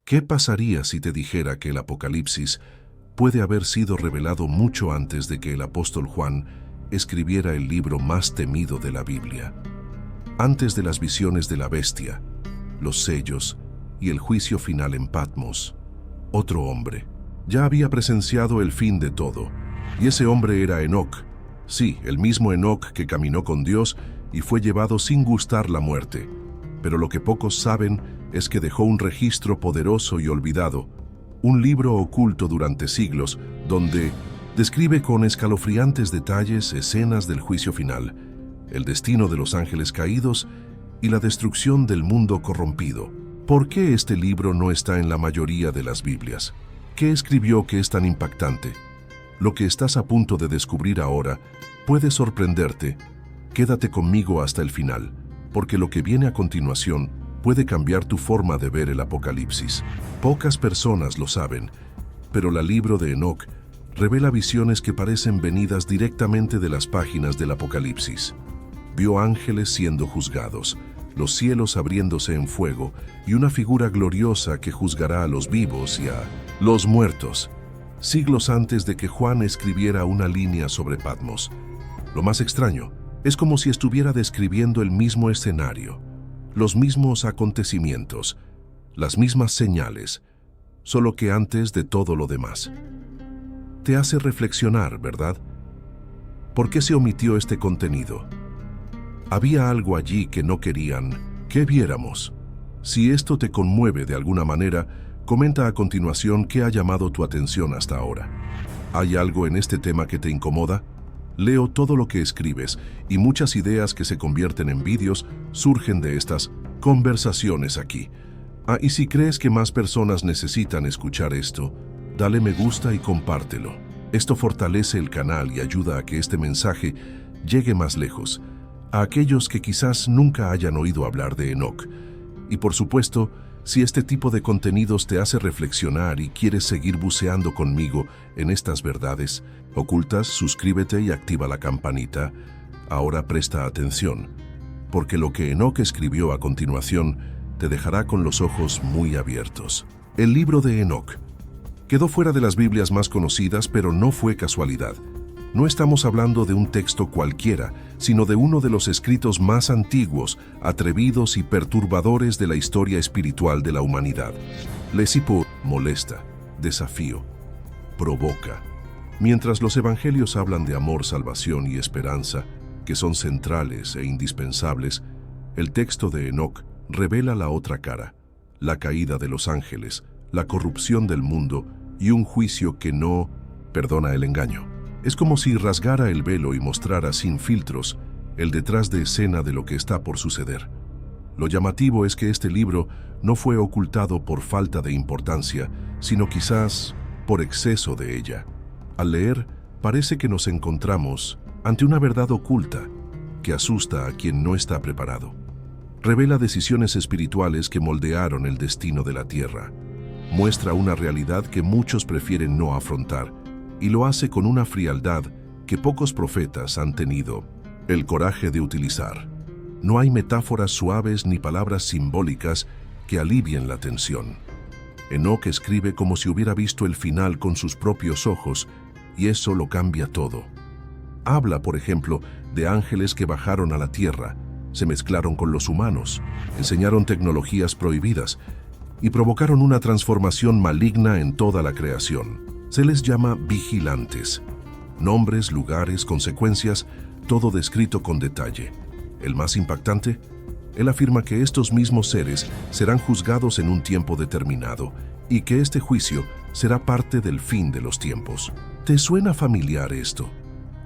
¿Qué pasaría si te dijera que el Apocalipsis puede haber sido revelado mucho antes de que el apóstol Juan escribiera el libro más temido de la Biblia? Antes de las visiones de la bestia, los sellos y el juicio final en Patmos, otro hombre ya había presenciado el fin de todo, y ese hombre era Enoc. Sí, el mismo Enoc que caminó con Dios y fue llevado sin gustar la muerte. Pero lo que pocos saben es que dejó un registro poderoso y olvidado, un libro oculto durante siglos, donde describe con escalofriantes detalles escenas del juicio final, el destino de los ángeles caídos y la destrucción del mundo corrompido. ¿Por qué este libro no está en la mayoría de las Biblias? ¿Qué escribió que es tan impactante? Lo que estás a punto de descubrir ahora puede sorprenderte. Quédate conmigo hasta el final, porque lo que viene a continuación puede cambiar tu forma de ver el Apocalipsis. Pocas personas lo saben, pero el libro de Enoc revela visiones que parecen venidas directamente de las páginas del Apocalipsis. Vio ángeles siendo juzgados, los cielos abriéndose en fuego y una figura gloriosa que juzgará a los vivos y a los muertos, siglos antes de que Juan escribiera una línea sobre Patmos. Lo más extraño es como si estuviera describiendo el mismo escenario, los mismos acontecimientos, las mismas señales, solo que antes de todo lo demás. Te hace reflexionar, ¿verdad? ¿Por qué se omitió este contenido? Había algo allí que no querían que viéramos. Si esto te conmueve de alguna manera, comenta a continuación qué ha llamado tu atención hasta ahora. ¿Hay algo en este tema que te incomoda? Leo todo lo que escribes y muchas ideas que se convierten en vídeos surgen de estas conversaciones aquí. Y si crees que más personas necesitan escuchar esto, dale me gusta y compártelo. Esto fortalece el canal y ayuda a que este mensaje llegue más lejos, a aquellos que quizás nunca hayan oído hablar de Enoc. Y por supuesto, si este tipo de contenidos te hace reflexionar y quieres seguir buceando conmigo en estas verdades ocultas, suscríbete y activa la campanita. Ahora presta atención, porque lo que Enoc escribió a continuación te dejará con los ojos muy abiertos. El libro de Enoc quedó fuera de las Biblias más conocidas, pero no fue casualidad. No estamos hablando de un texto cualquiera, sino de uno de los escritos más antiguos, atrevidos y perturbadores de la historia espiritual de la humanidad. Lesipo molesta, desafío, provoca. Mientras los evangelios hablan de amor, salvación y esperanza, que son centrales e indispensables, el texto de Enoc revela la otra cara, la caída de los ángeles, la corrupción del mundo y un juicio que no perdona el engaño. Es como si rasgara el velo y mostrara sin filtros el detrás de escena de lo que está por suceder. Lo llamativo es que este libro no fue ocultado por falta de importancia, sino quizás por exceso de ella. Al leer, parece que nos encontramos ante una verdad oculta que asusta a quien no está preparado. Revela decisiones espirituales que moldearon el destino de la tierra. Muestra una realidad que muchos prefieren no afrontar, y lo hace con una frialdad que pocos profetas han tenido el coraje de utilizar. No hay metáforas suaves ni palabras simbólicas que alivien la tensión. Enoc escribe como si hubiera visto el final con sus propios ojos, y eso lo cambia todo. Habla, por ejemplo, de ángeles que bajaron a la tierra, se mezclaron con los humanos, enseñaron tecnologías prohibidas y provocaron una transformación maligna en toda la creación. Se les llama vigilantes. Nombres, lugares, consecuencias, todo descrito con detalle. El más impactante, él afirma que estos mismos seres serán juzgados en un tiempo determinado y que este juicio será parte del fin de los tiempos. ¿Te suena familiar esto?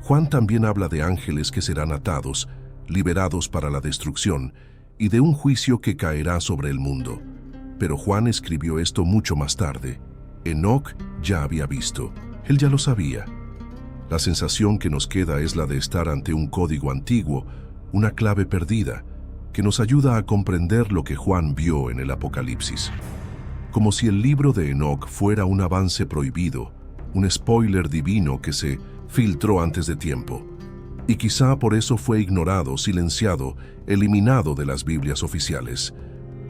Juan también habla de ángeles que serán atados, liberados para la destrucción, y de un juicio que caerá sobre el mundo. Pero Juan escribió esto mucho más tarde. Enoc ya había visto, él ya lo sabía. La sensación que nos queda es la de estar ante un código antiguo, una clave perdida, que nos ayuda a comprender lo que Juan vio en el Apocalipsis. Como si el libro de Enoc fuera un avance prohibido, un spoiler divino que se filtró antes de tiempo. Y quizá por eso fue ignorado, silenciado, eliminado de las Biblias oficiales.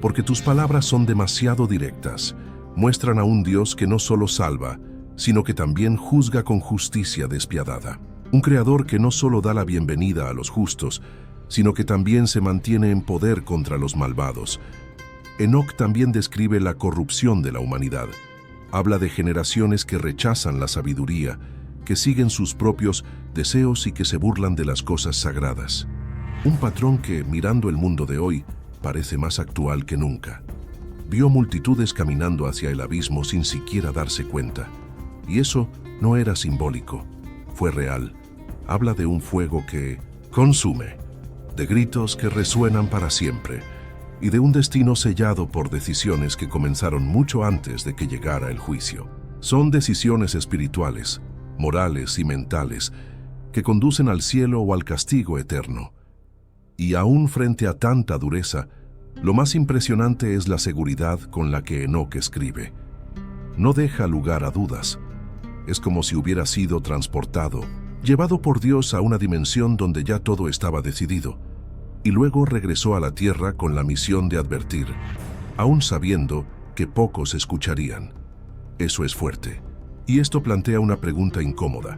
Porque tus palabras son demasiado directas, muestran a un Dios que no solo salva, sino que también juzga con justicia despiadada. Un creador que no solo da la bienvenida a los justos, sino que también se mantiene en poder contra los malvados. Enoc también describe la corrupción de la humanidad. Habla de generaciones que rechazan la sabiduría, que siguen sus propios deseos y que se burlan de las cosas sagradas. Un patrón que, mirando el mundo de hoy, parece más actual que nunca. Vio multitudes caminando hacia el abismo sin siquiera darse cuenta. Y eso no era simbólico, fue real. Habla de un fuego que consume, de gritos que resuenan para siempre, y de un destino sellado por decisiones que comenzaron mucho antes de que llegara el juicio. Son decisiones espirituales, morales y mentales, que conducen al cielo o al castigo eterno. Y aún frente a tanta dureza, lo más impresionante es la seguridad con la que Enoc escribe. No deja lugar a dudas. Es como si hubiera sido transportado, llevado por Dios a una dimensión donde ya todo estaba decidido, y luego regresó a la tierra con la misión de advertir, aún sabiendo que pocos escucharían. Eso es fuerte. Y esto plantea una pregunta incómoda.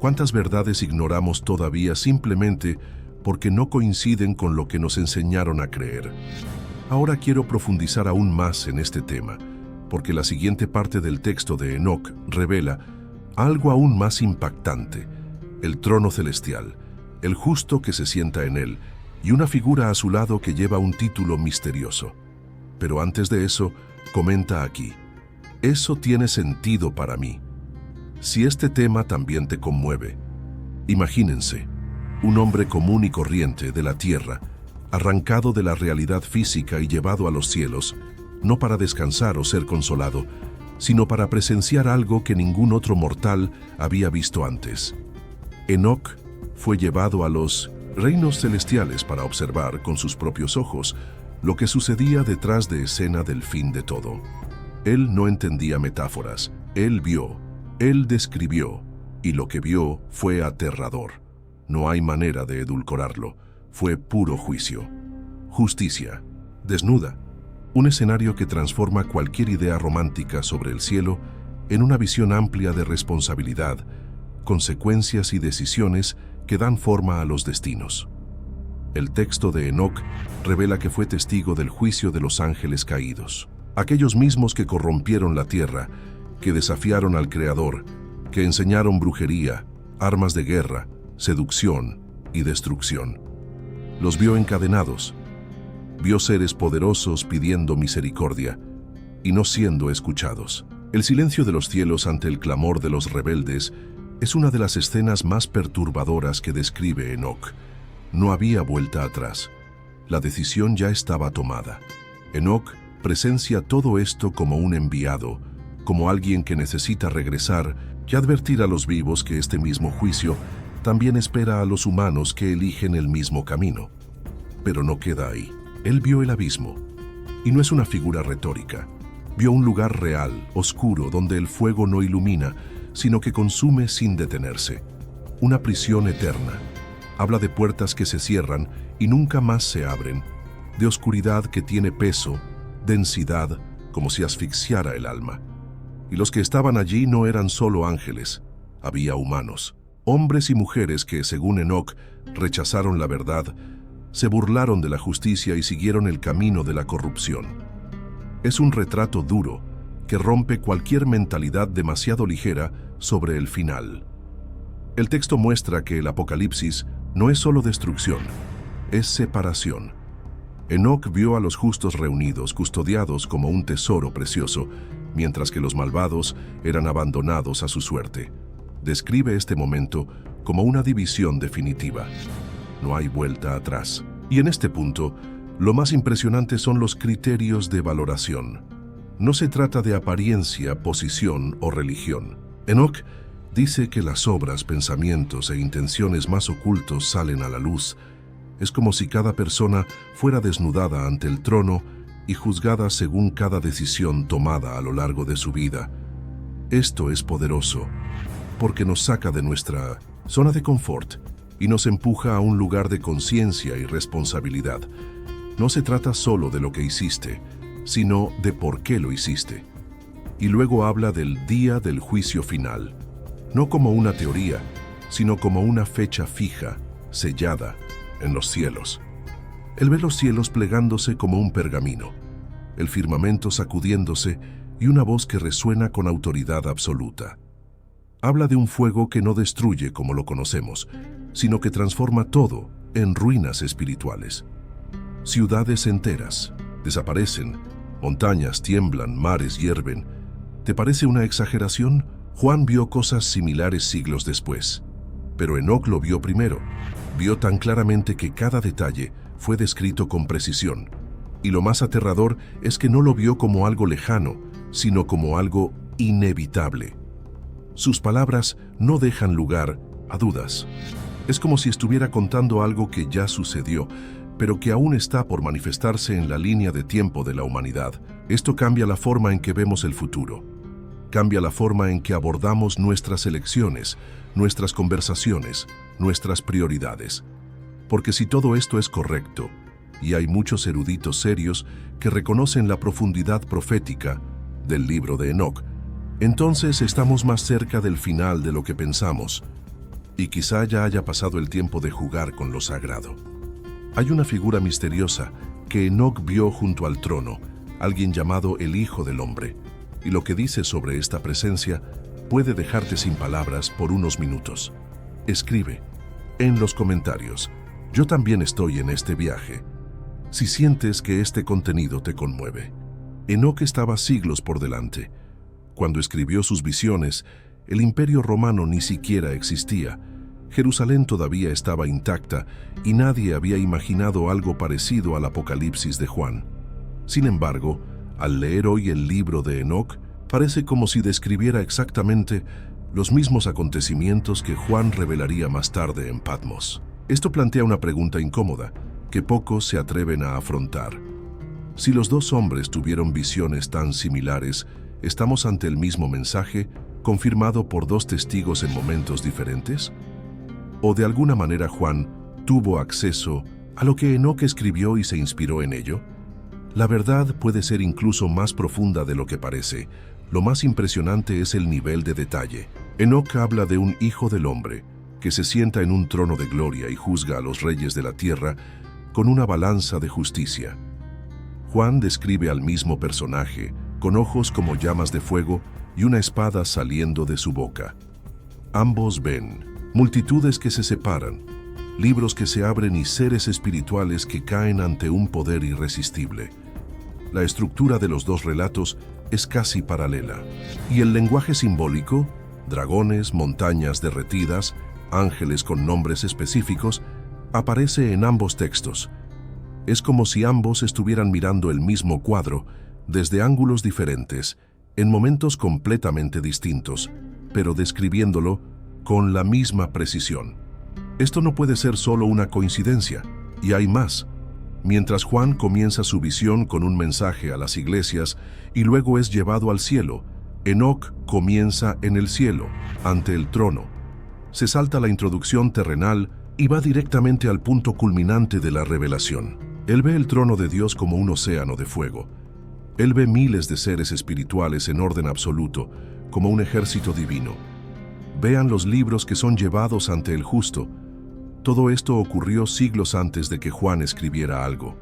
¿Cuántas verdades ignoramos todavía simplemente porque no coinciden con lo que nos enseñaron a creer? Ahora quiero profundizar aún más en este tema, porque la siguiente parte del texto de Enoc revela algo aún más impactante: el trono celestial, el justo que se sienta en él, y una figura a su lado que lleva un título misterioso. Pero antes de eso, comenta aquí: eso tiene sentido para mí. Si este tema también te conmueve, imagínense, un hombre común y corriente de la tierra, arrancado de la realidad física y llevado a los cielos, no para descansar o ser consolado, sino para presenciar algo que ningún otro mortal había visto antes. Enoc fue llevado a los reinos celestiales para observar con sus propios ojos lo que sucedía detrás de escena del fin de todo. Él no entendía metáforas, él vio, él describió, y lo que vio fue aterrador. No hay manera de edulcorarlo, fue puro juicio. Justicia, desnuda, un escenario que transforma cualquier idea romántica sobre el cielo en una visión amplia de responsabilidad, consecuencias y decisiones que dan forma a los destinos. El texto de Enoc revela que fue testigo del juicio de los ángeles caídos, aquellos mismos que corrompieron la tierra, que desafiaron al Creador, que enseñaron brujería, armas de guerra, seducción y destrucción. Los vio encadenados, vio seres poderosos pidiendo misericordia y no siendo escuchados. El silencio de los cielos ante el clamor de los rebeldes es una de las escenas más perturbadoras que describe Enoc. No había vuelta atrás. La decisión ya estaba tomada. Enoc presencia todo esto como un enviado, como alguien que necesita regresar y advertir a los vivos que este mismo juicio también espera a los humanos que eligen el mismo camino. Pero no queda ahí. Él vio el abismo. Y no es una figura retórica. Vio un lugar real, oscuro, donde el fuego no ilumina, sino que consume sin detenerse. Una prisión eterna. Habla de puertas que se cierran y nunca más se abren, de oscuridad que tiene peso, densidad, como si asfixiara el alma. Y los que estaban allí no eran solo ángeles, había humanos, hombres y mujeres que, según Enoc, rechazaron la verdad, se burlaron de la justicia y siguieron el camino de la corrupción. Es un retrato duro que rompe cualquier mentalidad demasiado ligera sobre el final. El texto muestra que el Apocalipsis no es solo destrucción, es separación. Enoc vio a los justos reunidos, custodiados como un tesoro precioso, mientras que los malvados eran abandonados a su suerte. Describe este momento como una división definitiva. No hay vuelta atrás. Y en este punto, lo más impresionante son los criterios de valoración. No se trata de apariencia, posición o religión. Enoc dice que las obras, pensamientos e intenciones más ocultos salen a la luz. Es como si cada persona fuera desnudada ante el trono y juzgada según cada decisión tomada a lo largo de su vida. Esto es poderoso, porque nos saca de nuestra zona de confort y nos empuja a un lugar de conciencia y responsabilidad. No se trata solo de lo que hiciste, sino de por qué lo hiciste. y luego habla del día del juicio final, no como una teoría, sino como una fecha fija, sellada, en los cielos. Él ve los cielos plegándose como un pergamino, el firmamento sacudiéndose y una voz que resuena con autoridad absoluta. Habla de un fuego que no destruye como lo conocemos, sino que transforma todo en ruinas espirituales. Ciudades enteras desaparecen, montañas tiemblan, mares hierven. ¿Te parece una exageración? Juan vio cosas similares siglos después, pero Enoc lo vio primero. Vio tan claramente que cada detalle fue descrito con precisión. Y lo más aterrador es que no lo vio como algo lejano, sino como algo inevitable. Sus palabras no dejan lugar a dudas. Es como si estuviera contando algo que ya sucedió, pero que aún está por manifestarse en la línea de tiempo de la humanidad. Esto cambia la forma en que vemos el futuro. Cambia la forma en que abordamos nuestras elecciones, nuestras conversaciones, nuestras prioridades. Porque si todo esto es correcto, y hay muchos eruditos serios que reconocen la profundidad profética del libro de Enoc, entonces estamos más cerca del final de lo que pensamos, y quizá ya haya pasado el tiempo de jugar con lo sagrado. Hay una figura misteriosa que Enoc vio junto al trono, alguien llamado el Hijo del Hombre, y lo que dice sobre esta presencia puede dejarte sin palabras por unos minutos. Escribe en los comentarios: yo también estoy en este viaje, si sientes que este contenido te conmueve. Enoc estaba siglos por delante. Cuando escribió sus visiones, el Imperio Romano ni siquiera existía. Jerusalén todavía estaba intacta y nadie había imaginado algo parecido al Apocalipsis de Juan. Sin embargo, al leer hoy el libro de Enoc, parece como si describiera exactamente los mismos acontecimientos que Juan revelaría más tarde en Patmos. Esto plantea una pregunta incómoda, que pocos se atreven a afrontar. Si los dos hombres tuvieron visiones tan similares, ¿estamos ante el mismo mensaje, confirmado por dos testigos en momentos diferentes? ¿O de alguna manera Juan tuvo acceso a lo que Enoc escribió y se inspiró en ello? La verdad puede ser incluso más profunda de lo que parece. Lo más impresionante es el nivel de detalle. Enoc habla de un hijo del hombre que se sienta en un trono de gloria y juzga a los reyes de la tierra con una balanza de justicia. Juan describe al mismo personaje, con ojos como llamas de fuego y una espada saliendo de su boca. Ambos ven multitudes que se separan, libros que se abren y seres espirituales que caen ante un poder irresistible. La estructura de los dos relatos es casi paralela. Y el lenguaje simbólico, dragones, montañas derretidas, ángeles con nombres específicos, aparece en ambos textos. Es como si ambos estuvieran mirando el mismo cuadro desde ángulos diferentes, en momentos completamente distintos, pero describiéndolo con la misma precisión. Esto no puede ser solo una coincidencia, y hay más. Mientras Juan comienza su visión con un mensaje a las iglesias y luego es llevado al cielo, Enoc comienza en el cielo, ante el trono. Se salta la introducción terrenal y va directamente al punto culminante de la revelación. Él ve el trono de Dios como un océano de fuego. Él ve miles de seres espirituales en orden absoluto, como un ejército divino. Vean los libros que son llevados ante el justo. Todo esto ocurrió siglos antes de que Juan escribiera algo.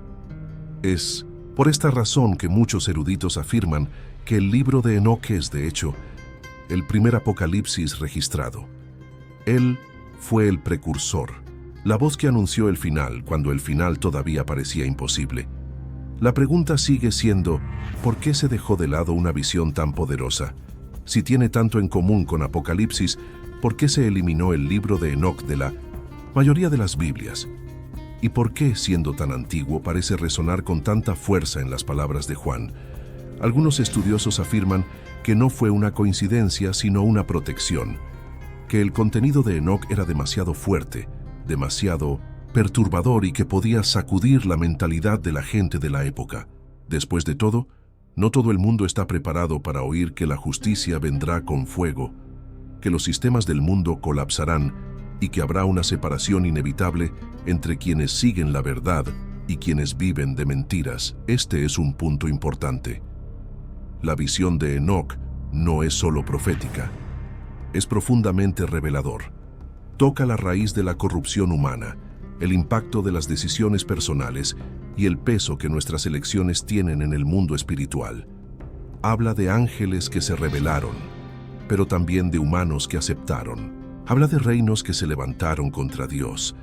Es por esta razón que muchos eruditos afirman que el libro de Enoc es, de hecho, el primer apocalipsis registrado. Él fue el precursor, la voz que anunció el final cuando el final todavía parecía imposible. La pregunta sigue siendo, ¿por qué se dejó de lado una visión tan poderosa? Si tiene tanto en común con Apocalipsis, ¿por qué se eliminó el libro de Enoc de la mayoría de las Biblias? ¿Y por qué, siendo tan antiguo, parece resonar con tanta fuerza en las palabras de Juan? Algunos estudiosos afirman que no fue una coincidencia, sino una protección, que el contenido de Enoc era demasiado fuerte, demasiado perturbador y que podía sacudir la mentalidad de la gente de la época. Después de todo, no todo el mundo está preparado para oír que la justicia vendrá con fuego, que los sistemas del mundo colapsarán y que habrá una separación inevitable entre quienes siguen la verdad y quienes viven de mentiras. Este es un punto importante. La visión de Enoc no es solo profética, es profundamente revelador. Toca la raíz de la corrupción humana, el impacto de las decisiones personales y el peso que nuestras elecciones tienen en el mundo espiritual. Habla de ángeles que se rebelaron, pero también de humanos que aceptaron. Habla de reinos que se levantaron contra Dios,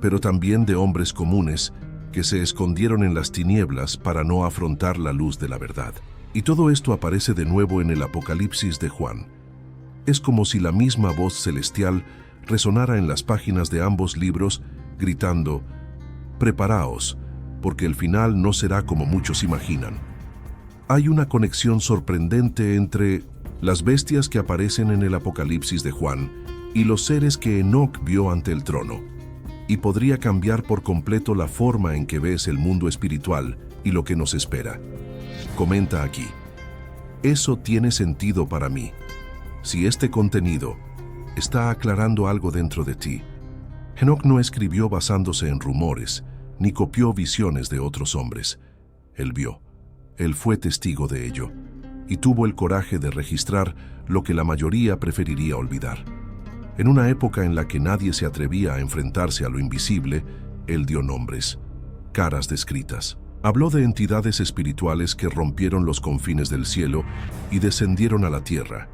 pero también de hombres comunes que se escondieron en las tinieblas para no afrontar la luz de la verdad. Y todo esto aparece de nuevo en el Apocalipsis de Juan. Es como si la misma voz celestial resonara en las páginas de ambos libros, gritando: «Preparaos, porque el final no será como muchos imaginan». Hay una conexión sorprendente entre las bestias que aparecen en el Apocalipsis de Juan y los seres que Enoc vio ante el trono, y podría cambiar por completo la forma en que ves el mundo espiritual y lo que nos espera. Comenta aquí: «Eso tiene sentido para mí. Si este contenido está aclarando algo dentro de ti». Enoc no escribió basándose en rumores, ni copió visiones de otros hombres. Él vio, él fue testigo de ello, y tuvo el coraje de registrar lo que la mayoría preferiría olvidar. En una época en la que nadie se atrevía a enfrentarse a lo invisible, él dio nombres, caras descritas. Habló de entidades espirituales que rompieron los confines del cielo y descendieron a la tierra,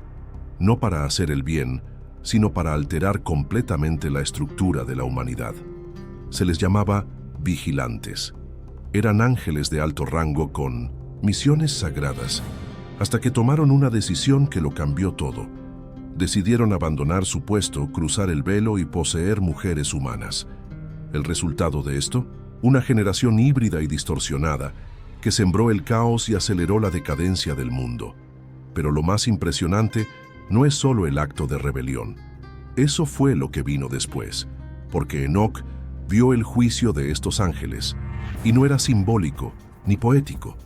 no para hacer el bien, sino para alterar completamente la estructura de la humanidad. Se les llamaba vigilantes. Eran ángeles de alto rango con misiones sagradas, hasta que tomaron una decisión que lo cambió todo. Decidieron abandonar su puesto, cruzar el velo y poseer mujeres humanas. El resultado de esto: una generación híbrida y distorsionada que sembró el caos y aceleró la decadencia del mundo. Pero lo más impresionante no es solo el acto de rebelión. Eso fue lo que vino después, porque Enoc vio el juicio de estos ángeles, y no era simbólico ni poético.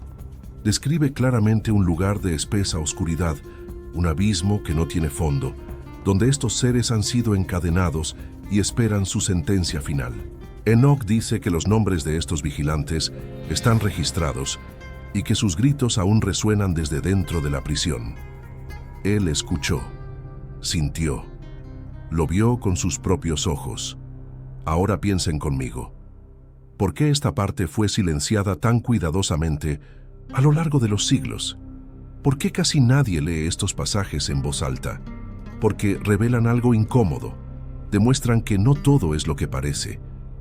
Describe claramente un lugar de espesa oscuridad, un abismo que no tiene fondo, donde estos seres han sido encadenados y esperan su sentencia final. Enoc dice que los nombres de estos vigilantes están registrados y que sus gritos aún resuenan desde dentro de la prisión. Él escuchó, sintió, lo vio con sus propios ojos. Ahora piensen conmigo. ¿Por qué esta parte fue silenciada tan cuidadosamente a lo largo de los siglos? ¿Por qué casi nadie lee estos pasajes en voz alta? Porque revelan algo incómodo. Demuestran que no todo es lo que parece,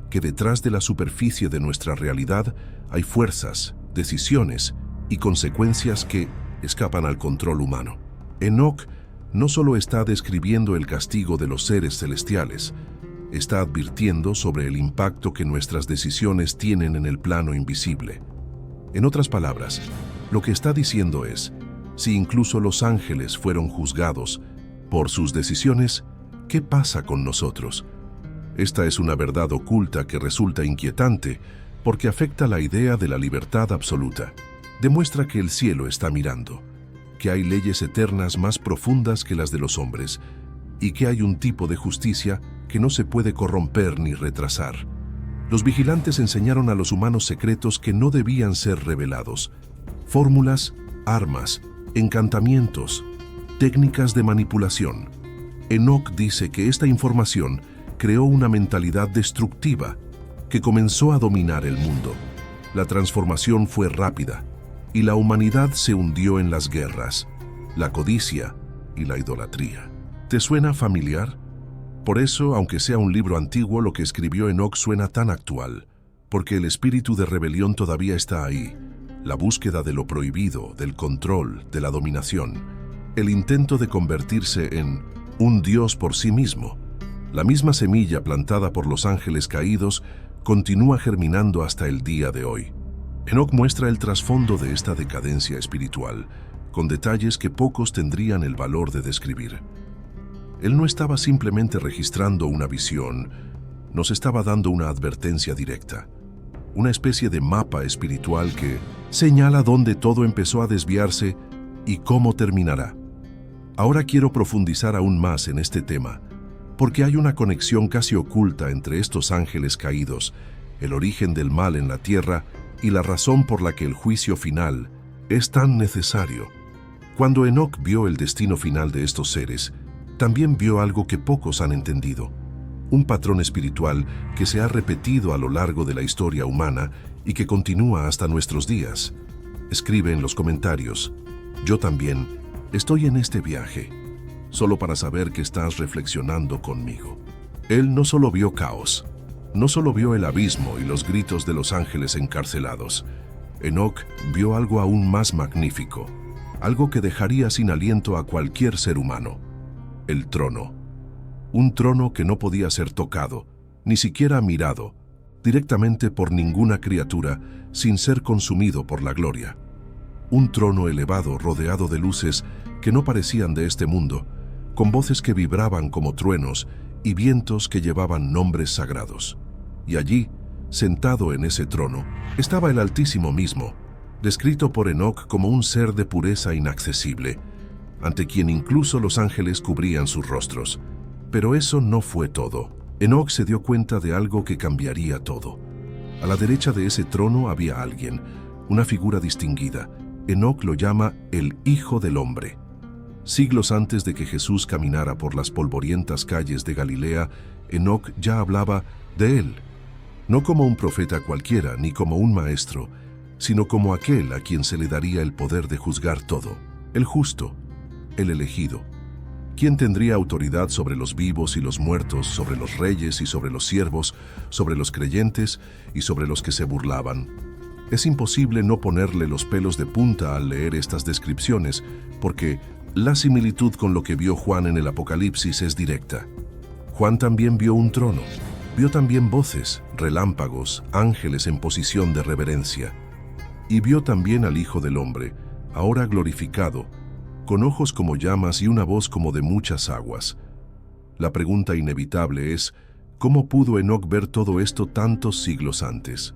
que detrás de la superficie de nuestra realidad hay fuerzas, decisiones y consecuencias que escapan al control humano. Enoc no solo está describiendo el castigo de los seres celestiales, está advirtiendo sobre el impacto que nuestras decisiones tienen en el plano invisible. En otras palabras, lo que está diciendo es: si incluso los ángeles fueron juzgados por sus decisiones, ¿qué pasa con nosotros? Esta es una verdad oculta que resulta inquietante porque afecta la idea de la libertad absoluta. Demuestra que el cielo está mirando, que hay leyes eternas más profundas que las de los hombres y que hay un tipo de justicia que no se puede corromper ni retrasar. Los vigilantes enseñaron a los humanos secretos que no debían ser revelados: fórmulas, armas, encantamientos, técnicas de manipulación. Enoc dice que esta información creó una mentalidad destructiva que comenzó a dominar el mundo. La transformación fue rápida y la humanidad se hundió en las guerras, la codicia y la idolatría. ¿Te suena familiar? Por eso, aunque sea un libro antiguo, lo que escribió Enoc suena tan actual, porque el espíritu de rebelión todavía está ahí, la búsqueda de lo prohibido, del control, de la dominación, el intento de convertirse en un dios por sí mismo. La misma semilla plantada por los ángeles caídos continúa germinando hasta el día de hoy. Enoc muestra el trasfondo de esta decadencia espiritual, con detalles que pocos tendrían el valor de describir. Él no estaba simplemente registrando una visión, nos estaba dando una advertencia directa, una especie de mapa espiritual que señala dónde todo empezó a desviarse y cómo terminará. Ahora quiero profundizar aún más en este tema, porque hay una conexión casi oculta entre estos ángeles caídos, el origen del mal en la tierra y la razón por la que el juicio final es tan necesario. Cuando Enoc vio el destino final de estos seres, también vio algo que pocos han entendido, un patrón espiritual que se ha repetido a lo largo de la historia humana y que continúa hasta nuestros días. Escribe en los comentarios: yo también estoy en este viaje, solo para saber que estás reflexionando conmigo. Él no solo vio caos, no solo vio el abismo y los gritos de los ángeles encarcelados. Enoc vio algo aún más magnífico, algo que dejaría sin aliento a cualquier ser humano: el trono. Un trono que no podía ser tocado, ni siquiera mirado, directamente por ninguna criatura, sin ser consumido por la gloria. Un trono elevado rodeado de luces que no parecían de este mundo, con voces que vibraban como truenos y vientos que llevaban nombres sagrados. Y allí, sentado en ese trono, estaba el Altísimo mismo, descrito por Enoc como un ser de pureza inaccesible, ante quien incluso los ángeles cubrían sus rostros. Pero eso no fue todo. Enoc se dio cuenta de algo que cambiaría todo. A la derecha de ese trono había alguien, una figura distinguida. Enoc lo llama el Hijo del Hombre. Siglos antes de que Jesús caminara por las polvorientas calles de Galilea, Enoc ya hablaba de él, no como un profeta cualquiera ni como un maestro, sino como aquel a quien se le daría el poder de juzgar todo, el justo, el elegido. ¿Quién tendría autoridad sobre los vivos y los muertos, sobre los reyes y sobre los siervos, sobre los creyentes y sobre los que se burlaban? Es imposible no ponerle los pelos de punta al leer estas descripciones, porque la similitud con lo que vio Juan en el Apocalipsis es directa. Juan también vio un trono, vio también voces, relámpagos, ángeles en posición de reverencia, y vio también al Hijo del Hombre, ahora glorificado, con ojos como llamas y una voz como de muchas aguas. La pregunta inevitable es: ¿cómo pudo Enoc ver todo esto tantos siglos antes?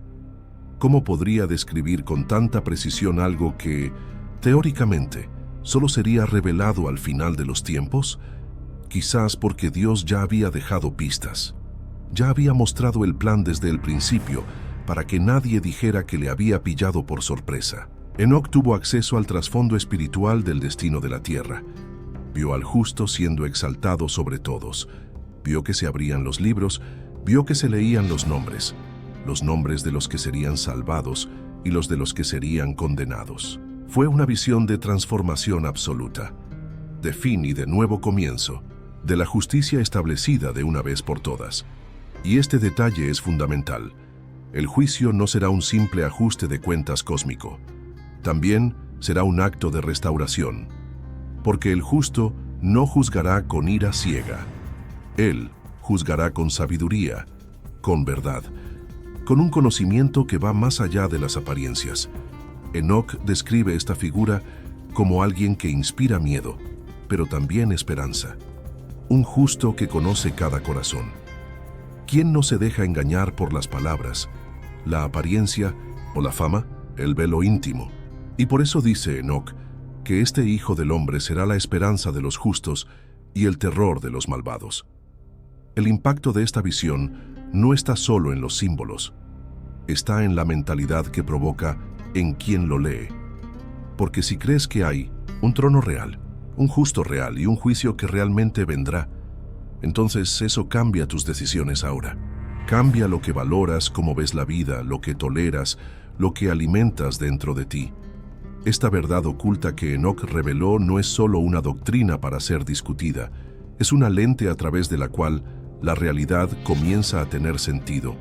¿Cómo podría describir con tanta precisión algo que, teóricamente, solo sería revelado al final de los tiempos? Quizás porque Dios ya había dejado pistas. Ya había mostrado el plan desde el principio, para que nadie dijera que le había pillado por sorpresa. Enoc tuvo acceso al trasfondo espiritual del destino de la tierra. Vio al justo siendo exaltado sobre todos. Vio que se abrían los libros, vio que se leían los nombres de los que serían salvados y los de los que serían condenados. Fue una visión de transformación absoluta, de fin y de nuevo comienzo, de la justicia establecida de una vez por todas. Y este detalle es fundamental. El juicio no será un simple ajuste de cuentas cósmico. También será un acto de restauración, porque el justo no juzgará con ira ciega. Él juzgará con sabiduría, con verdad, con un conocimiento que va más allá de las apariencias. Enoc describe esta figura como alguien que inspira miedo, pero también esperanza. Un justo que conoce cada corazón. ¿Quién no se deja engañar por las palabras, la apariencia o la fama, el velo íntimo? Y por eso dice Enoc que este Hijo del Hombre será la esperanza de los justos y el terror de los malvados. El impacto de esta visión no está solo en los símbolos, está en la mentalidad que provoca en quien lo lee. Porque si crees que hay un trono real, un justo real y un juicio que realmente vendrá, entonces eso cambia tus decisiones ahora. Cambia lo que valoras, cómo ves la vida, lo que toleras, lo que alimentas dentro de ti. Esta verdad oculta que Enoc reveló no es solo una doctrina para ser discutida, es una lente a través de la cual la realidad comienza a tener sentido.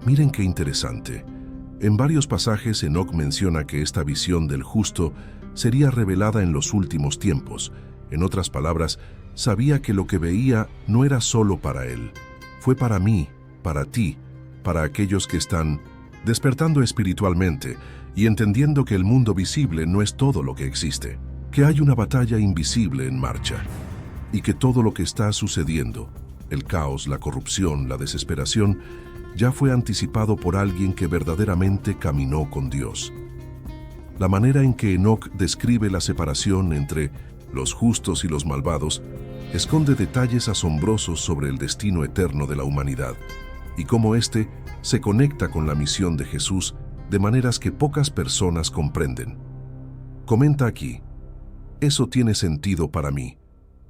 Miren qué interesante. En varios pasajes Enoc menciona que esta visión del justo sería revelada en los últimos tiempos. En otras palabras, sabía que lo que veía no era solo para él. Fue para mí, para ti, para aquellos que están despertando espiritualmente y entendiendo que el mundo visible no es todo lo que existe, que hay una batalla invisible en marcha y que todo lo que está sucediendo, el caos, la corrupción, la desesperación, ya fue anticipado por alguien que verdaderamente caminó con Dios. La manera en que Enoc describe la separación entre los justos y los malvados esconde detalles asombrosos sobre el destino eterno de la humanidad y cómo éste se conecta con la misión de Jesús de maneras que pocas personas comprenden. Comenta aquí: Eso tiene sentido para mí,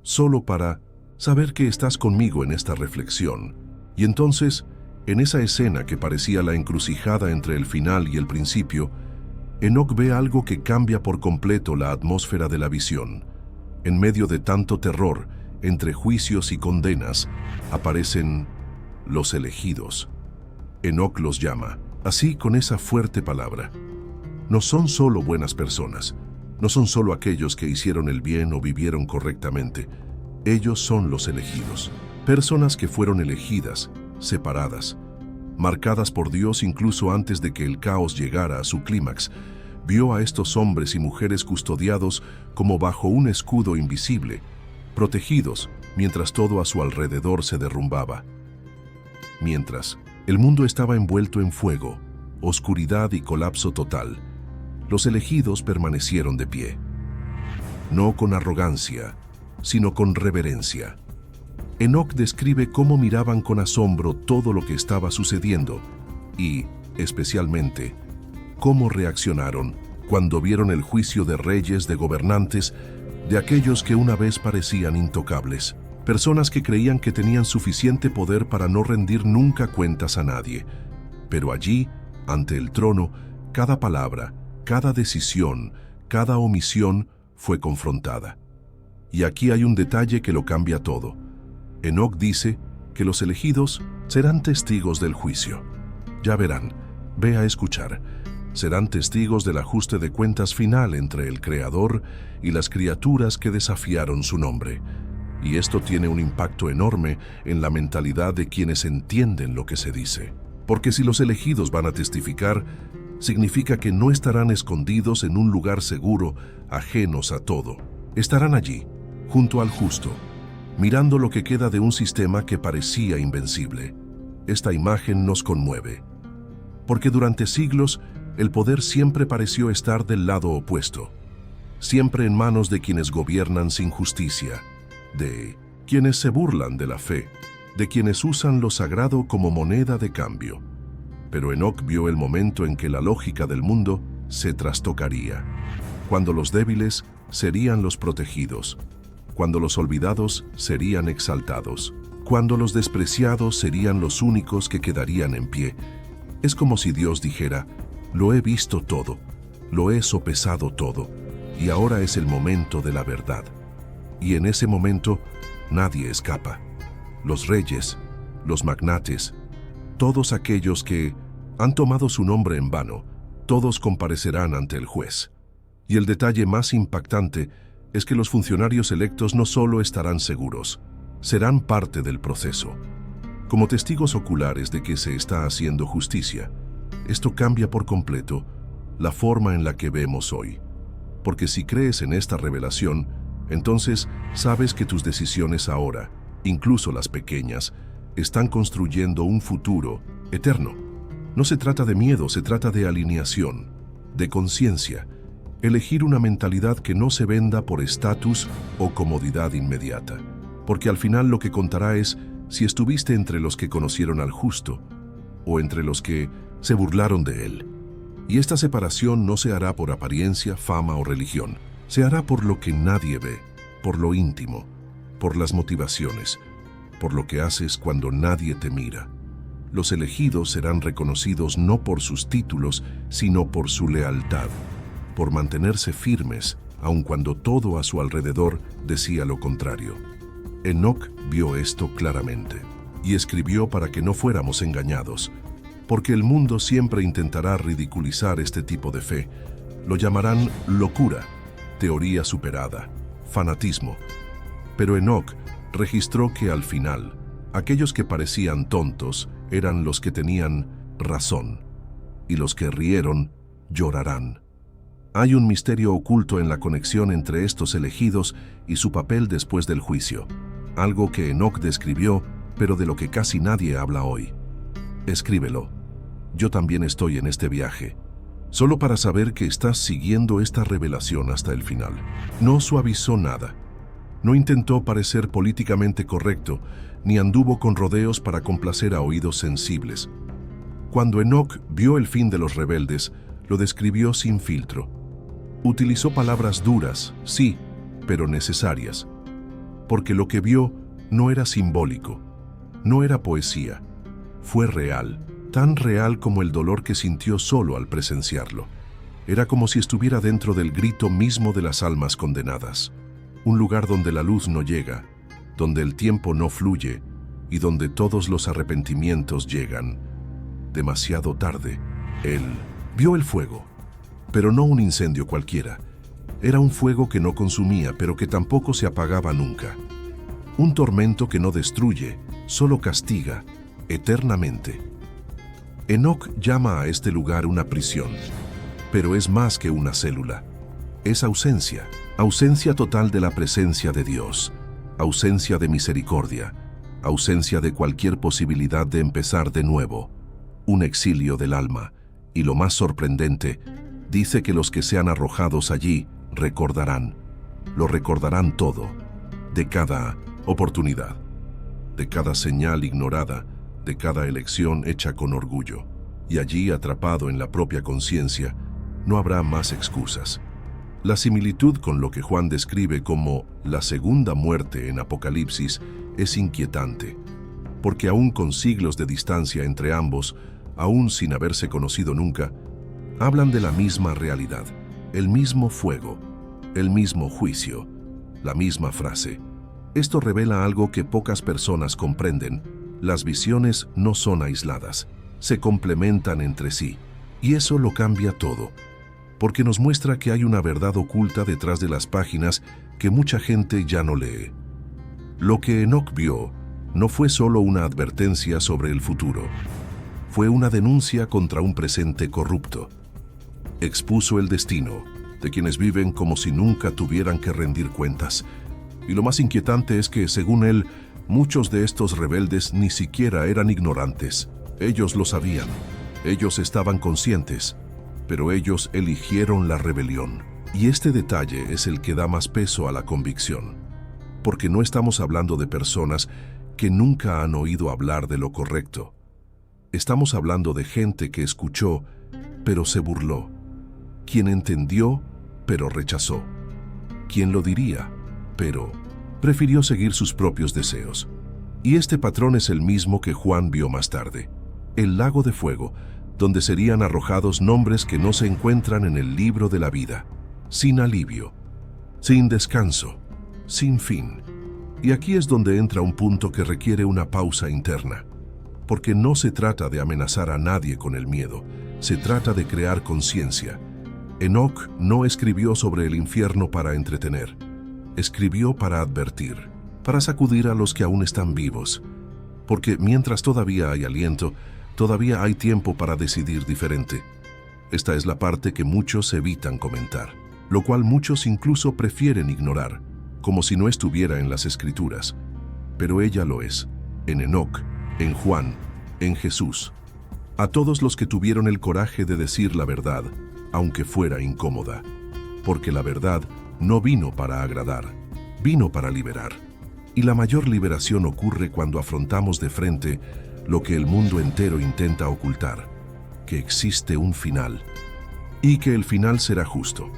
solo para saber que estás conmigo en esta reflexión. Y entonces, en esa escena que parecía la encrucijada entre el final y el principio, Enoc ve algo que cambia por completo la atmósfera de la visión. En medio de tanto terror, entre juicios y condenas, aparecen los elegidos. Enoc los llama, así con esa fuerte palabra. No son solo buenas personas, no son solo aquellos que hicieron el bien o vivieron correctamente. Ellos son los elegidos, personas que fueron elegidas, separadas, marcadas por Dios incluso antes de que el caos llegara a su clímax. Vio a estos hombres y mujeres custodiados como bajo un escudo invisible, protegidos mientras todo a su alrededor se derrumbaba. Mientras el mundo estaba envuelto en fuego, oscuridad y colapso total, los elegidos permanecieron de pie. No con arrogancia, sino con reverencia. Enoc describe cómo miraban con asombro todo lo que estaba sucediendo y, especialmente, cómo reaccionaron cuando vieron el juicio de reyes, de gobernantes, de aquellos que una vez parecían intocables. Personas que creían que tenían suficiente poder para no rendir nunca cuentas a nadie. Pero allí, ante el trono, cada palabra, cada decisión, cada omisión fue confrontada. Y aquí hay un detalle que lo cambia todo. Enoc dice que los elegidos serán testigos del juicio. Ya verán, ve a escuchar. Serán testigos del ajuste de cuentas final entre el Creador y las criaturas que desafiaron su nombre. Y esto tiene un impacto enorme en la mentalidad de quienes entienden lo que se dice. Porque si los elegidos van a testificar, significa que no estarán escondidos en un lugar seguro, ajenos a todo. Estarán allí, junto al justo, mirando lo que queda de un sistema que parecía invencible. Esta imagen nos conmueve, porque durante siglos el poder siempre pareció estar del lado opuesto, siempre en manos de quienes gobiernan sin justicia, de quienes se burlan de la fe, de quienes usan lo sagrado como moneda de cambio. Pero Enoc vio el momento en que la lógica del mundo se trastocaría, cuando los débiles serían los protegidos, cuando los olvidados serían exaltados, cuando los despreciados serían los únicos que quedarían en pie. Es como si Dios dijera: lo he visto todo, lo he sopesado todo, y ahora es el momento de la verdad. Y en ese momento nadie escapa. Los reyes, los magnates, todos aquellos que han tomado su nombre en vano, todos comparecerán ante el juez. Y el detalle más impactante es que los funcionarios electos no solo estarán seguros, serán parte del proceso. Como testigos oculares de que se está haciendo justicia, esto cambia por completo la forma en la que vemos hoy. Porque si crees en esta revelación, entonces sabes que tus decisiones ahora, incluso las pequeñas, están construyendo un futuro eterno. No se trata de miedo, se trata de alineación, de conciencia, elegir una mentalidad que no se venda por estatus o comodidad inmediata. Porque al final lo que contará es si estuviste entre los que conocieron al justo o entre los que se burlaron de él. Y esta separación no se hará por apariencia, fama o religión. Se hará por lo que nadie ve, por lo íntimo, por las motivaciones, por lo que haces cuando nadie te mira. Los elegidos serán reconocidos no por sus títulos, sino por su lealtad, por mantenerse firmes, aun cuando todo a su alrededor decía lo contrario. Enoc vio esto claramente y escribió para que no fuéramos engañados, porque el mundo siempre intentará ridiculizar este tipo de fe. Lo llamarán locura, teoría superada, fanatismo. Pero Enoc registró que al final, aquellos que parecían tontos eran los que tenían razón, y los que rieron llorarán. Hay un misterio oculto en la conexión entre estos elegidos y su papel después del juicio, algo que Enoc describió, pero de lo que casi nadie habla hoy. Escríbelo. Yo también estoy en este viaje, solo para saber que estás siguiendo esta revelación hasta el final. No suavizó nada, no intentó parecer políticamente correcto, ni anduvo con rodeos para complacer a oídos sensibles. Cuando Enoc vio el fin de los rebeldes, lo describió sin filtro. Utilizó palabras duras, sí, pero necesarias. Porque lo que vio no era simbólico, no era poesía, fue real, tan real como el dolor que sintió solo al presenciarlo. Era como si estuviera dentro del grito mismo de las almas condenadas, un lugar donde la luz no llega, donde el tiempo no fluye y donde todos los arrepentimientos llegan demasiado tarde. Él vio el fuego, pero no un incendio cualquiera. Era un fuego que no consumía, pero que tampoco se apagaba nunca. Un tormento que no destruye, solo castiga, eternamente. Enoc llama a este lugar una prisión, pero es más que una célula. Es ausencia, ausencia total de la presencia de Dios, ausencia de misericordia, ausencia de cualquier posibilidad de empezar de nuevo, un exilio del alma, y lo más sorprendente, dice que los que sean arrojados allí recordarán, lo recordarán todo, de cada oportunidad, de cada señal ignorada, de cada elección hecha con orgullo, y allí atrapado en la propia conciencia, no habrá más excusas. La similitud con lo que Juan describe como la segunda muerte en Apocalipsis es inquietante, porque aún con siglos de distancia entre ambos, aún sin haberse conocido nunca, hablan de la misma realidad, el mismo fuego, el mismo juicio, la misma frase. Esto revela algo que pocas personas comprenden: las visiones no son aisladas, se complementan entre sí, y eso lo cambia todo, porque nos muestra que hay una verdad oculta detrás de las páginas que mucha gente ya no lee. Lo que Enoc vio no fue solo una advertencia sobre el futuro, fue una denuncia contra un presente corrupto. Expuso el destino de quienes viven como si nunca tuvieran que rendir cuentas. Y lo más inquietante es que, según él, muchos de estos rebeldes ni siquiera eran ignorantes. Ellos lo sabían, ellos estaban conscientes, pero ellos eligieron la rebelión. Y este detalle es el que da más peso a la convicción, porque no estamos hablando de personas que nunca han oído hablar de lo correcto. Estamos hablando de gente que escuchó, pero se burló, quien entendió, pero rechazó, quien lo diría, pero prefirió seguir sus propios deseos. Y este patrón es el mismo que Juan vio más tarde, el lago de fuego, donde serían arrojados nombres que no se encuentran en el libro de la vida, sin alivio, sin descanso, sin fin. Y aquí es donde entra un punto que requiere una pausa interna, porque no se trata de amenazar a nadie con el miedo, se trata de crear conciencia. Enoc no escribió sobre el infierno para entretener, escribió para advertir, para sacudir a los que aún están vivos, porque mientras todavía hay aliento, todavía hay tiempo para decidir diferente. Esta es la parte que muchos evitan comentar, lo cual muchos incluso prefieren ignorar, como si no estuviera en las Escrituras. Pero ella lo es, en Enoc, en Juan, en Jesús. A todos los que tuvieron el coraje de decir la verdad, aunque fuera incómoda. Porque la verdad no vino para agradar, vino para liberar. Y la mayor liberación ocurre cuando afrontamos de frente lo que el mundo entero intenta ocultar, que existe un final, y que el final será justo.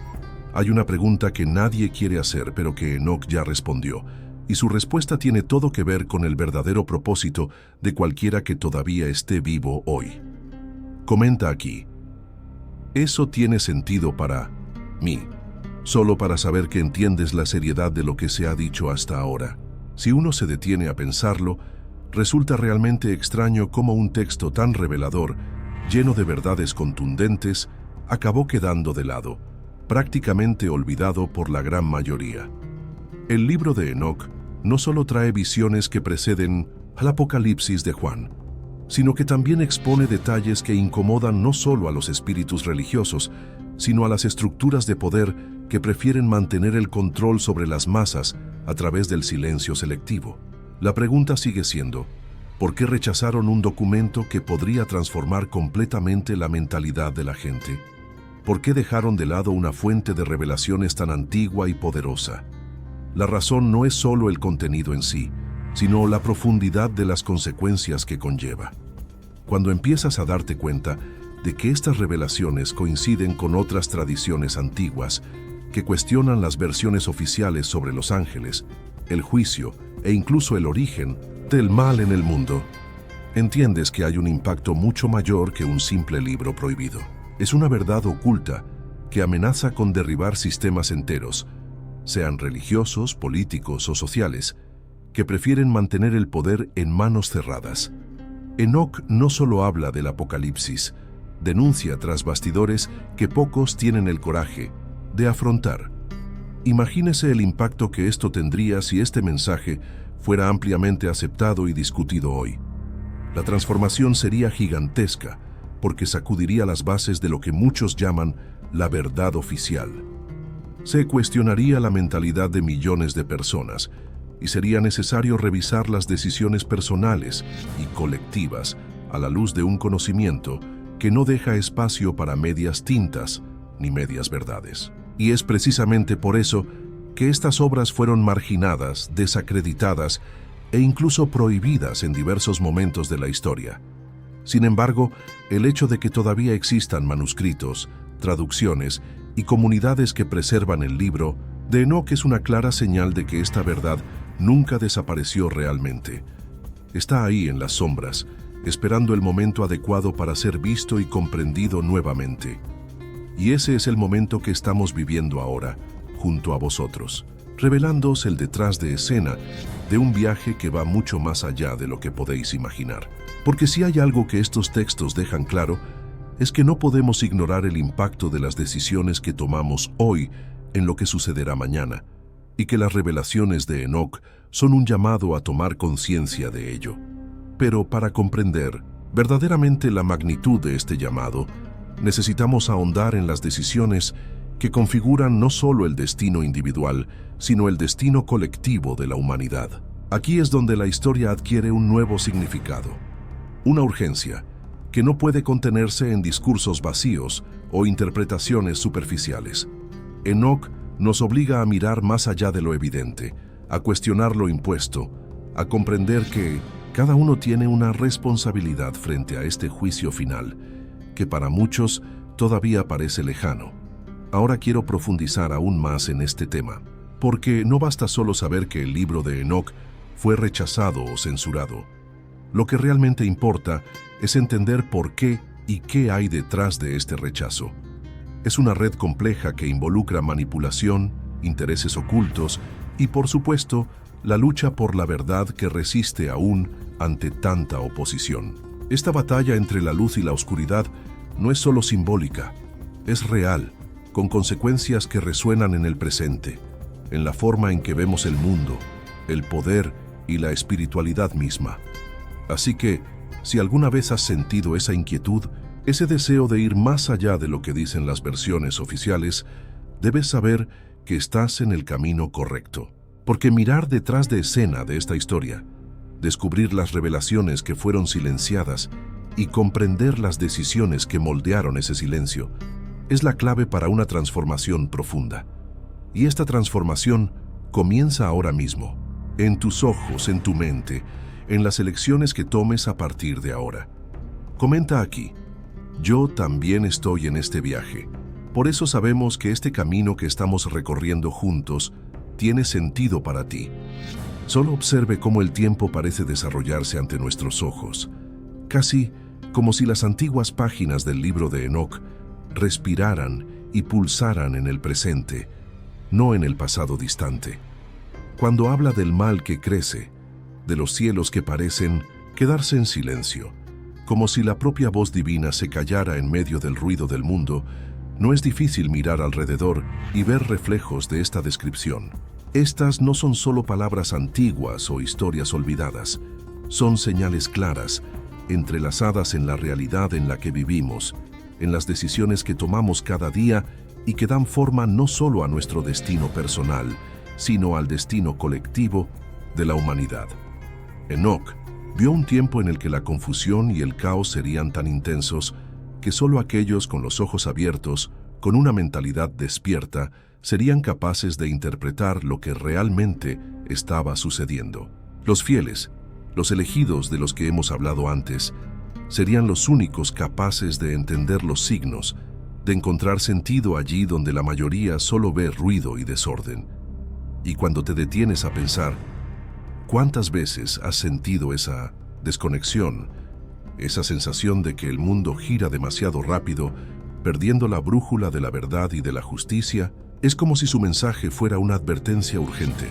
Hay una pregunta que nadie quiere hacer, pero que Enoc ya respondió, y su respuesta tiene todo que ver con el verdadero propósito de cualquiera que todavía esté vivo hoy. Comenta aquí: eso tiene sentido para mí, solo para saber que entiendes la seriedad de lo que se ha dicho hasta ahora. Si uno se detiene a pensarlo, resulta realmente extraño cómo un texto tan revelador, lleno de verdades contundentes, acabó quedando de lado, prácticamente olvidado por la gran mayoría. El libro de Enoc no solo trae visiones que preceden al Apocalipsis de Juan, sino que también expone detalles que incomodan no solo a los espíritus religiosos, sino a las estructuras de poder que prefieren mantener el control sobre las masas a través del silencio selectivo. La pregunta sigue siendo: ¿por qué rechazaron un documento que podría transformar completamente la mentalidad de la gente? ¿Por qué dejaron de lado una fuente de revelaciones tan antigua y poderosa? La razón no es solo el contenido en sí, sino la profundidad de las consecuencias que conlleva. Cuando empiezas a darte cuenta de que estas revelaciones coinciden con otras tradiciones antiguas, que cuestionan las versiones oficiales sobre los ángeles, el juicio e incluso el origen del mal en el mundo. Entiendes que hay un impacto mucho mayor que un simple libro prohibido. Es una verdad oculta que amenaza con derribar sistemas enteros, sean religiosos, políticos o sociales, que prefieren mantener el poder en manos cerradas. Enoc no solo habla del Apocalipsis, denuncia tras bastidores que pocos tienen el coraje de afrontar. Imagínese el impacto que esto tendría si este mensaje fuera ampliamente aceptado y discutido hoy. La transformación sería gigantesca, porque sacudiría las bases de lo que muchos llaman la verdad oficial. Se cuestionaría la mentalidad de millones de personas, y sería necesario revisar las decisiones personales y colectivas a la luz de un conocimiento que no deja espacio para medias tintas ni medias verdades. Y es precisamente por eso que estas obras fueron marginadas, desacreditadas e incluso prohibidas en diversos momentos de la historia. Sin embargo, el hecho de que todavía existan manuscritos, traducciones y comunidades que preservan el libro de Enoc es una clara señal de que esta verdad nunca desapareció realmente. Está ahí en las sombras, esperando el momento adecuado para ser visto y comprendido nuevamente. Y ese es el momento que estamos viviendo ahora, junto a vosotros, revelándoos el detrás de escena de un viaje que va mucho más allá de lo que podéis imaginar. Porque si hay algo que estos textos dejan claro, es que no podemos ignorar el impacto de las decisiones que tomamos hoy en lo que sucederá mañana, y que las revelaciones de Enoc son un llamado a tomar conciencia de ello. Pero para comprender verdaderamente la magnitud de este llamado, necesitamos ahondar en las decisiones que configuran no solo el destino individual, sino el destino colectivo de la humanidad. Aquí es donde la historia adquiere un nuevo significado, una urgencia que no puede contenerse en discursos vacíos o interpretaciones superficiales. Enoc nos obliga a mirar más allá de lo evidente, a cuestionar lo impuesto, a comprender que cada uno tiene una responsabilidad frente a este juicio final, que para muchos todavía parece lejano. Ahora quiero profundizar aún más en este tema, porque no basta solo saber que el libro de Enoc fue rechazado o censurado. Lo que realmente importa es entender por qué y qué hay detrás de este rechazo. Es una red compleja que involucra manipulación, intereses ocultos y, por supuesto, la lucha por la verdad que resiste aún ante tanta oposición. Esta batalla entre la luz y la oscuridad no es solo simbólica, es real, con consecuencias que resuenan en el presente, en la forma en que vemos el mundo, el poder y la espiritualidad misma. Así que, si alguna vez has sentido esa inquietud, ese deseo de ir más allá de lo que dicen las versiones oficiales, debes saber que estás en el camino correcto. Porque mirar detrás de escena de esta historia, descubrir las revelaciones que fueron silenciadas y comprender las decisiones que moldearon ese silencio, es la clave para una transformación profunda. Y esta transformación comienza ahora mismo, en tus ojos, en tu mente, en las elecciones que tomes a partir de ahora. Comenta aquí: yo también estoy en este viaje. Por eso sabemos que este camino que estamos recorriendo juntos tiene sentido para ti. Solo observe cómo el tiempo parece desarrollarse ante nuestros ojos, casi como si las antiguas páginas del libro de Enoc respiraran y pulsaran en el presente, no en el pasado distante. Cuando habla del mal que crece, de los cielos que parecen quedarse en silencio, como si la propia voz divina se callara en medio del ruido del mundo, no es difícil mirar alrededor y ver reflejos de esta descripción. Estas no son solo palabras antiguas o historias olvidadas, son señales claras, entrelazadas en la realidad en la que vivimos, en las decisiones que tomamos cada día y que dan forma no solo a nuestro destino personal, sino al destino colectivo de la humanidad. Enoc vio un tiempo en el que la confusión y el caos serían tan intensos que solo aquellos con los ojos abiertos, con una mentalidad despierta, serían capaces de interpretar lo que realmente estaba sucediendo. Los fieles, los elegidos de los que hemos hablado antes, serían los únicos capaces de entender los signos, de encontrar sentido allí donde la mayoría solo ve ruido y desorden. Y cuando te detienes a pensar, ¿cuántas veces has sentido esa desconexión, esa sensación de que el mundo gira demasiado rápido, perdiendo la brújula de la verdad y de la justicia? Es como si su mensaje fuera una advertencia urgente,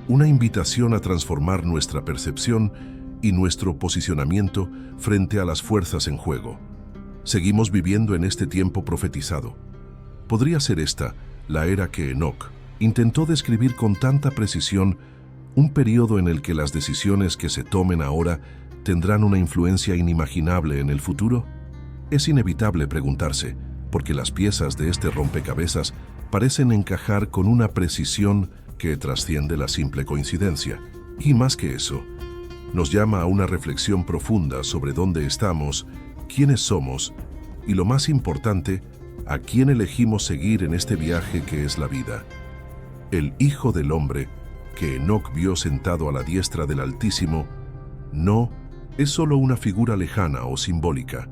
una invitación a transformar nuestra percepción y nuestro posicionamiento frente a las fuerzas en juego. Seguimos viviendo en este tiempo profetizado. Podría ser esta la era que Enoc intentó describir con tanta precisión, un periodo en el que las decisiones que se tomen ahora tendrán una influencia inimaginable en el futuro. Es inevitable preguntarse, porque las piezas de este rompecabezas parecen encajar con una precisión que trasciende la simple coincidencia. Y más que eso, nos llama a una reflexión profunda sobre dónde estamos, quiénes somos y, lo más importante, a quién elegimos seguir en este viaje que es la vida. El Hijo del Hombre, que Enoc vio sentado a la diestra del Altísimo, no es solo una figura lejana o simbólica.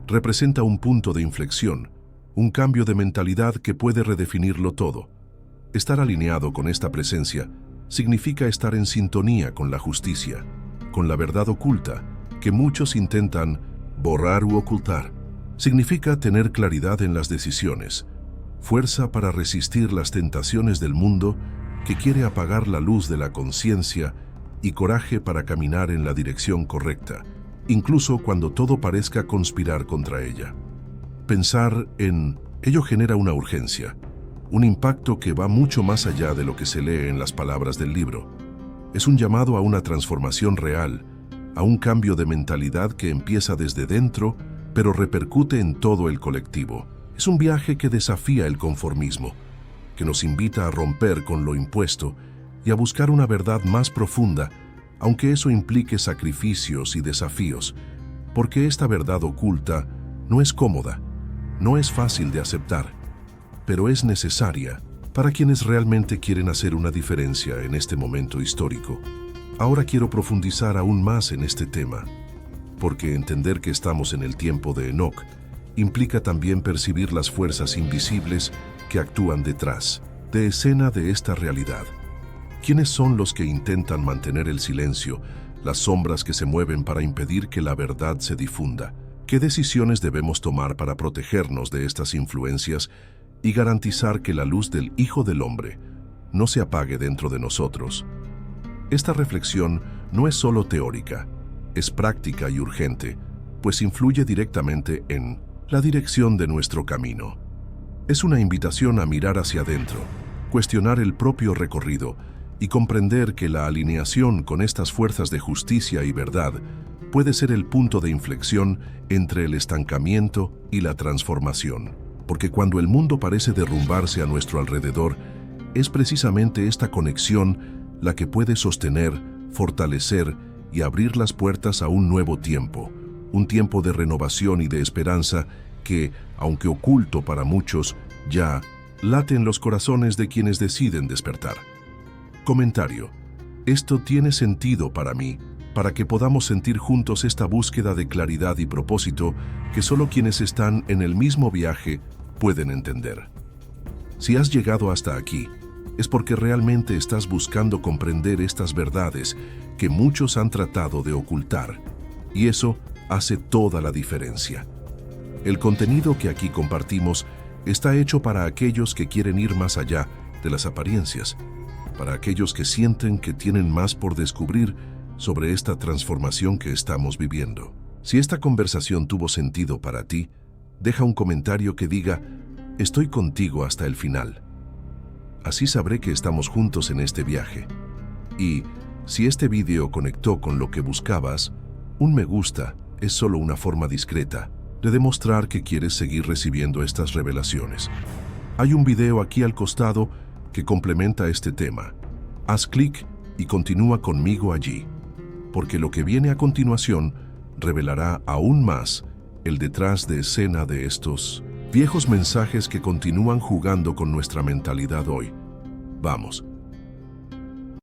Representa un punto de inflexión, un cambio de mentalidad que puede redefinirlo todo. Estar alineado con esta presencia significa estar en sintonía con la justicia, con la verdad oculta, que muchos intentan borrar u ocultar. Significa tener claridad en las decisiones, fuerza para resistir las tentaciones del mundo que quiere apagar la luz de la conciencia y coraje para caminar en la dirección correcta, incluso cuando todo parezca conspirar contra ella. Pensar en ello genera una urgencia, un impacto que va mucho más allá de lo que se lee en las palabras del libro. Es un llamado a una transformación real, a un cambio de mentalidad que empieza desde dentro, pero repercute en todo el colectivo. Es un viaje que desafía el conformismo, que nos invita a romper con lo impuesto y a buscar una verdad más profunda, aunque eso implique sacrificios y desafíos, porque esta verdad oculta no es cómoda, no es fácil de aceptar, pero es necesaria para quienes realmente quieren hacer una diferencia en este momento histórico. Ahora quiero profundizar aún más en este tema, porque entender que estamos en el tiempo de Enoc implica también percibir las fuerzas invisibles que actúan detrás de escena de esta realidad. ¿Quiénes son los que intentan mantener el silencio, las sombras que se mueven para impedir que la verdad se difunda? ¿Qué decisiones debemos tomar para protegernos de estas influencias y garantizar que la luz del Hijo del Hombre no se apague dentro de nosotros? Esta reflexión no es solo teórica, es práctica y urgente, pues influye directamente en la dirección de nuestro camino. Es una invitación a mirar hacia adentro, cuestionar el propio recorrido y comprender que la alineación con estas fuerzas de justicia y verdad puede ser el punto de inflexión entre el estancamiento y la transformación. Porque cuando el mundo parece derrumbarse a nuestro alrededor, es precisamente esta conexión la que puede sostener, fortalecer y abrir las puertas a un nuevo tiempo, un tiempo de renovación y de esperanza que, aunque oculto para muchos, ya late en los corazones de quienes deciden despertar. Comentario: esto tiene sentido para mí, para que podamos sentir juntos esta búsqueda de claridad y propósito que solo quienes están en el mismo viaje pueden entender. Si has llegado hasta aquí, es porque realmente estás buscando comprender estas verdades que muchos han tratado de ocultar, y eso hace toda la diferencia. El contenido que aquí compartimos está hecho para aquellos que quieren ir más allá de las apariencias, para aquellos que sienten que tienen más por descubrir sobre esta transformación que estamos viviendo. Si esta conversación tuvo sentido para ti, deja un comentario que diga: estoy contigo hasta el final. Así sabré que estamos juntos en este viaje. Y si este video conectó con lo que buscabas, un me gusta es solo una forma discreta de demostrar que quieres seguir recibiendo estas revelaciones. Hay un video aquí al costado que complementa este tema. Haz clic y continúa conmigo allí, porque lo que viene a continuación revelará aún más el detrás de escena de estos viejos mensajes que continúan jugando con nuestra mentalidad hoy. Vamos,